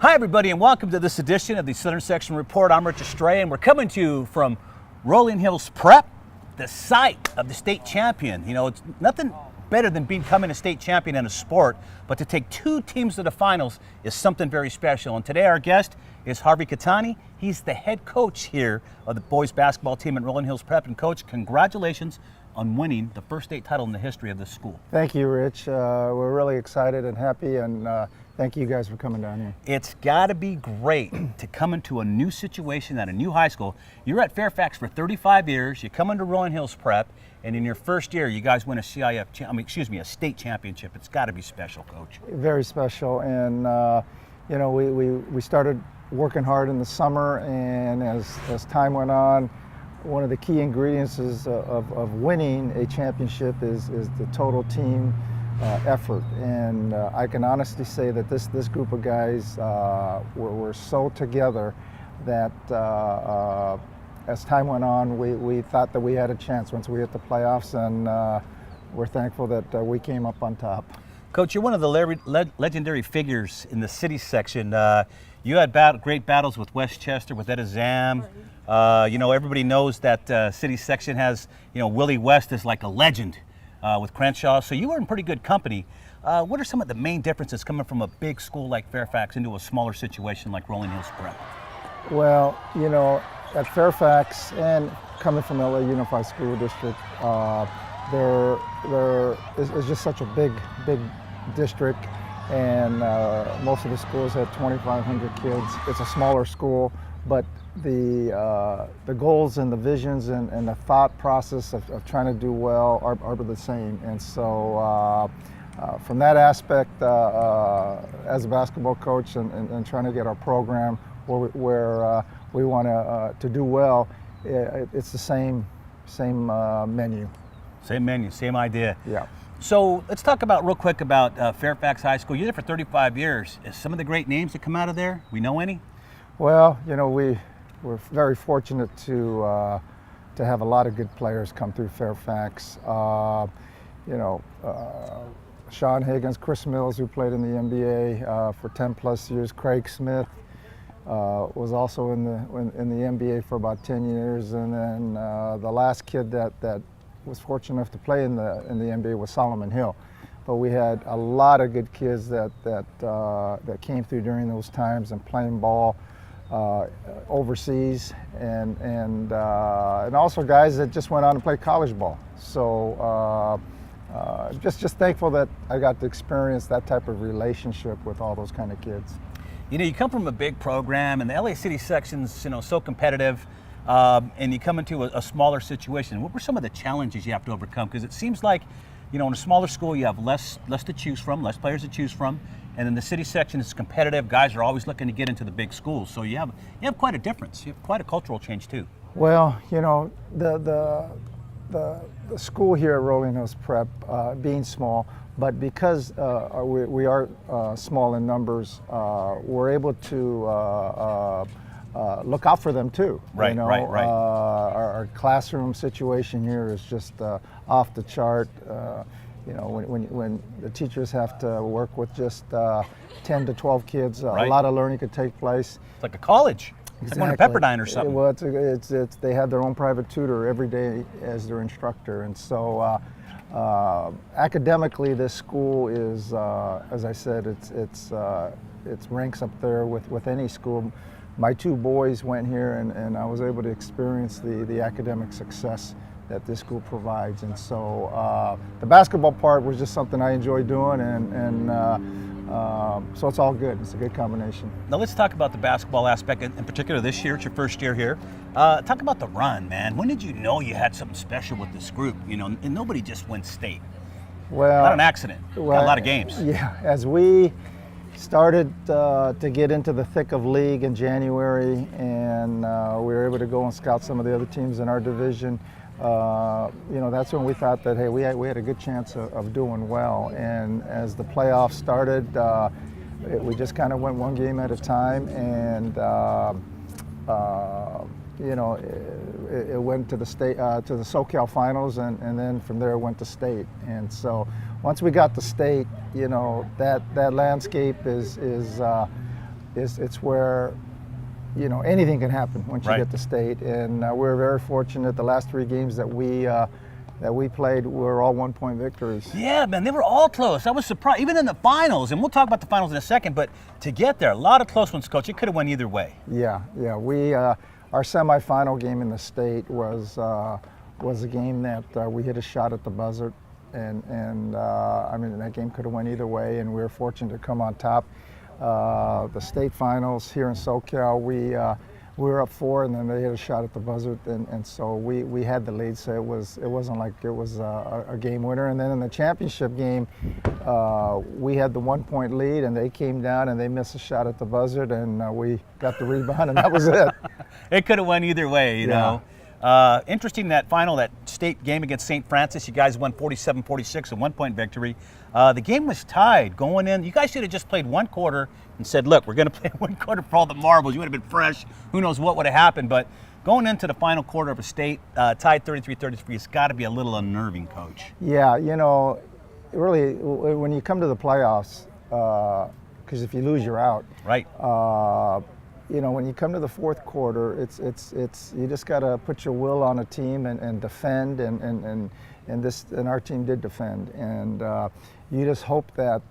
Hi, everybody, and welcome to this edition of the Southern Section Report. I'm Richard Stray, and we're coming to you from Rolling Hills Prep, the site of the state champion. You know, it's nothing better than becoming a state champion in a sport, but to take two teams to the finals is something very special. And today our guest is Harvey Kitani. He's the head coach here of the boys basketball team at Rolling Hills Prep. And Coach, congratulations on winning the first state title in the history of this school. Thank you, Rich. We're really excited and happy, and thank you guys for coming down here. It's got to be great to come into a new situation at a new high school. You're at Fairfax for 35 years. You come into Rolling Hills Prep, and in your first year, you guys win a C.I.F. a state championship. It's got to be special, Coach. Very special, and you know, we started working hard in the summer, and as time went on, one of the key ingredients of winning a championship is the total team effort, and I can honestly say that this group of guys were so together that as time went on, we thought that we had a chance once we hit the playoffs, and we're thankful that we came up on top. Coach, you're one of the legendary figures in the city section. You had great battles with Westchester, with Ed Azam. You know, everybody knows that city section has, you know, Willie West is like a legend with Crenshaw. So you were in pretty good company. What are some of the main differences coming from a big school like Fairfax into a smaller situation like Rolling Hills Prep? Well, you know, at Fairfax and coming from LA Unified School District, there is just such a big district, and most of the schools have 2,500 kids. It's a smaller school, but the goals and the visions and the thought process of trying to do well are the same. And so from that aspect, as a basketball coach and trying to get our program where we want to do well, it's the same menu. Same menu, same idea. Yeah. So let's talk real quick about Fairfax High School. You're there for 35 years. Is some of the great names that come out of there, we know any? Well, you know, we're very fortunate to have a lot of good players come through Fairfax. You know, Sean Higgins, Chris Mills, who played in the NBA for 10 plus years. Craig Smith was also in the NBA for about 10 years, and then the last kid that was fortunate enough to play in the NBA was Solomon Hill. But we had a lot of good kids that came through during those times and playing ball overseas, and also guys that just went on to play college ball. So just thankful that I got to experience that type of relationship with all those kind of kids. You know, you come from a big program, and the LA City section's, you know, so competitive, and you come into a smaller situation. What were some of the challenges you have to overcome? Because it seems like, you know, in a smaller school, you have less to choose from, less players to choose from, and in the city section, it's competitive. Guys are always looking to get into the big schools, so you have quite a difference. You have quite a cultural change too. Well, you know, the school here at Rolling Hills Prep, being small, but because we are small in numbers, we're able to look out for them too. Right, you know, right. Our classroom situation here is just off the chart. You know, when the teachers have to work with just 10 to 12 kids, a lot of learning could take place. It's like a college. Exactly. Like one at Pepperdine or something. Well, it's they have their own private tutor every day as their instructor, and so academically, this school is, as I said, it's ranks up there with any school. My two boys went here, and I was able to experience the academic success that this school provides. And so the basketball part was just something I enjoy doing, and so it's all good. It's a good combination. Now let's talk about the basketball aspect, in particular this year. It's your first year here. Talk about the run, man. When did you know you had something special with this group? You know, and nobody just went state. Well, not an accident. Well, got a lot of games. Yeah, as we started to get into the thick of league in January, and we were able to go and scout some of the other teams in our division. You know, that's when we thought that, hey, we had a good chance of doing well. And as the playoffs started, we just kind of went one game at a time, and you know, it went to the state, to the SoCal finals, and then from there it went to state. And so once we got to state, you know, that landscape is it's where, you know, anything can happen once you Right. get to state, and we're very fortunate. The last 3 games that we played were all 1-point victories. Yeah, man, they were all close. I was surprised, even in the finals, and we'll talk about the finals in a second, but to get there, a lot of close ones, Coach. It could have went either way. Yeah. We our semifinal game in the state was a game that we hit a shot at the buzzer, and I mean, that game could have went either way, and we were fortunate to come on top. The state finals here in SoCal, we were up 4, and then they hit a shot at the buzzer, and so we had the lead. So it wasn't like it was a game winner. And then in the championship game, we had the 1-point lead, and they came down and they missed a shot at the buzzer, and we got the rebound, and that was it. It could have went either way, you Yeah. know. Interesting, that state game against St. Francis, you guys won 47-46, a 1-point victory. The game was tied going in. You guys should have just played 1 quarter and said, look, we're going to play 1 quarter for all the marbles. You would have been fresh. Who knows what would have happened. But going into the final quarter of a state tied 33-33, it's got to be a little unnerving, Coach. Yeah, you know, really, when you come to the playoffs, because if you lose, you're out. Right. You know, when you come to the 4th quarter, it's you just got to put your will on a team and defend, and our team did defend, and you just hope that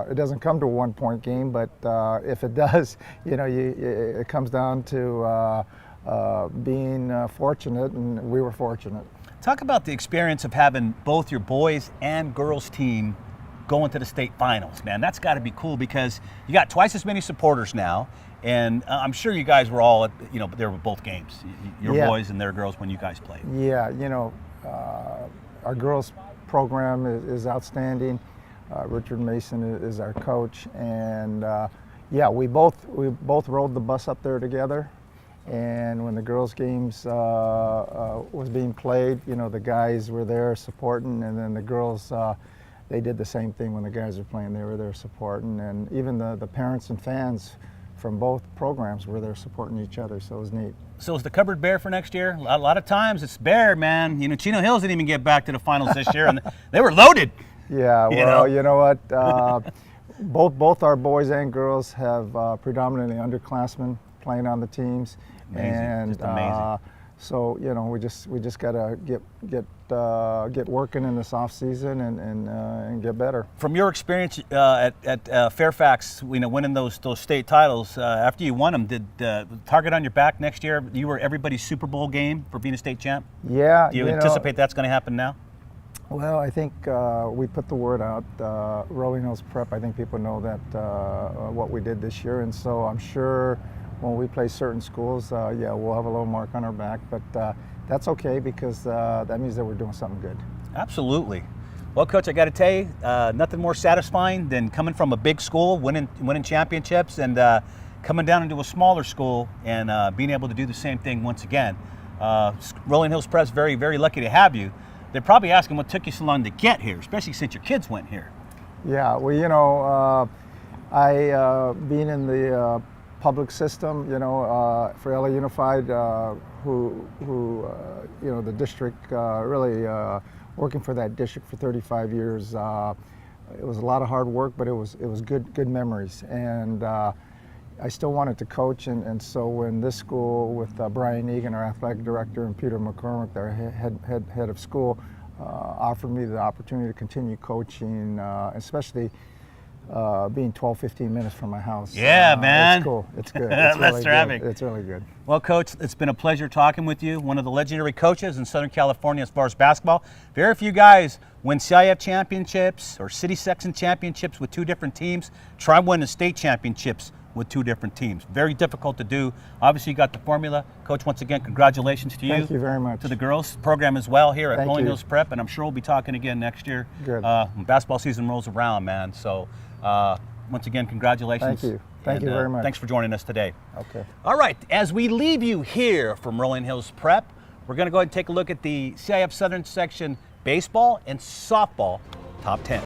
it doesn't come to a 1-point game, but if it does, you know, it comes down to being fortunate, and we were fortunate. Talk about the experience of having both your boys and girls team going to the state finals, man. That's got to be cool, because you got twice as many supporters now, and I'm sure you guys were all, there were both games, your Yeah. boys and their girls, when you guys played. Yeah, you know, our girls program is outstanding. Richard Mason is our coach, and yeah, we both rode the bus up there together. And when the girls' games was being played, you know, the guys were there supporting, and then the girls, they did the same thing when the guys were playing. They were there supporting, and even the parents and fans from both programs were there supporting each other, so it was neat. So is the cupboard bare for next year? A lot of times it's bare, man. You know, Chino Hills didn't even get back to the finals this year, and they were loaded. Yeah, well, you know what? Both our boys and girls have predominantly underclassmen playing on the teams. Amazing, and just amazing. So, you know, we just gotta get working in this off season and get better. From your experience at Fairfax, you know, winning those state titles, after you won them, did the target on your back next year? You were everybody's Super Bowl game for being a state champ. Yeah. Do you anticipate that's going to happen now? Well, I think we put the word out. Rolling Hills Prep, I think people know that what we did this year, and so I'm sure when we play certain schools, yeah, we'll have a little mark on our back, but that's okay, because that means that we're doing something good. Absolutely. Well, Coach, I got to tell you, nothing more satisfying than coming from a big school, winning championships, and coming down into a smaller school and being able to do the same thing once again. Rolling Hills Prep's very, very lucky to have you. They're probably asking what took you so long to get here, especially since your kids went here. Yeah, well, you know, being in the public system, you know, for LA Unified, who you know, the district, really working for that district for 35 years. It was a lot of hard work, but it was good memories, and I still wanted to coach, and so when this school with Brian Egan, our athletic director, and Peter McCormick, their head of school, offered me the opportunity to continue coaching, especially being 12-15 minutes from my house. Yeah, man. It's cool. It's good. It's That's really terrific. good. It's really good. Well, Coach, it's been a pleasure talking with you. One of the legendary coaches in Southern California as far as basketball. Very few guys win C.I.F. championships or city section championships with 2 different teams. Try winning state championships with 2 different teams. Very difficult to do. Obviously, you got the formula. Coach, once again, congratulations to you. Thank you very much. To the girls program as well here at Thank Rolling you. Hills Prep, and I'm sure we'll be talking again next year. Good. When basketball season rolls around, man. So, once again, congratulations. Thank you. Thank you very much. Thanks for joining us today. Okay. All right, as we leave you here from Rolling Hills Prep, we're going to go ahead and take a look at the C.I.F. Southern Section baseball and softball top 10.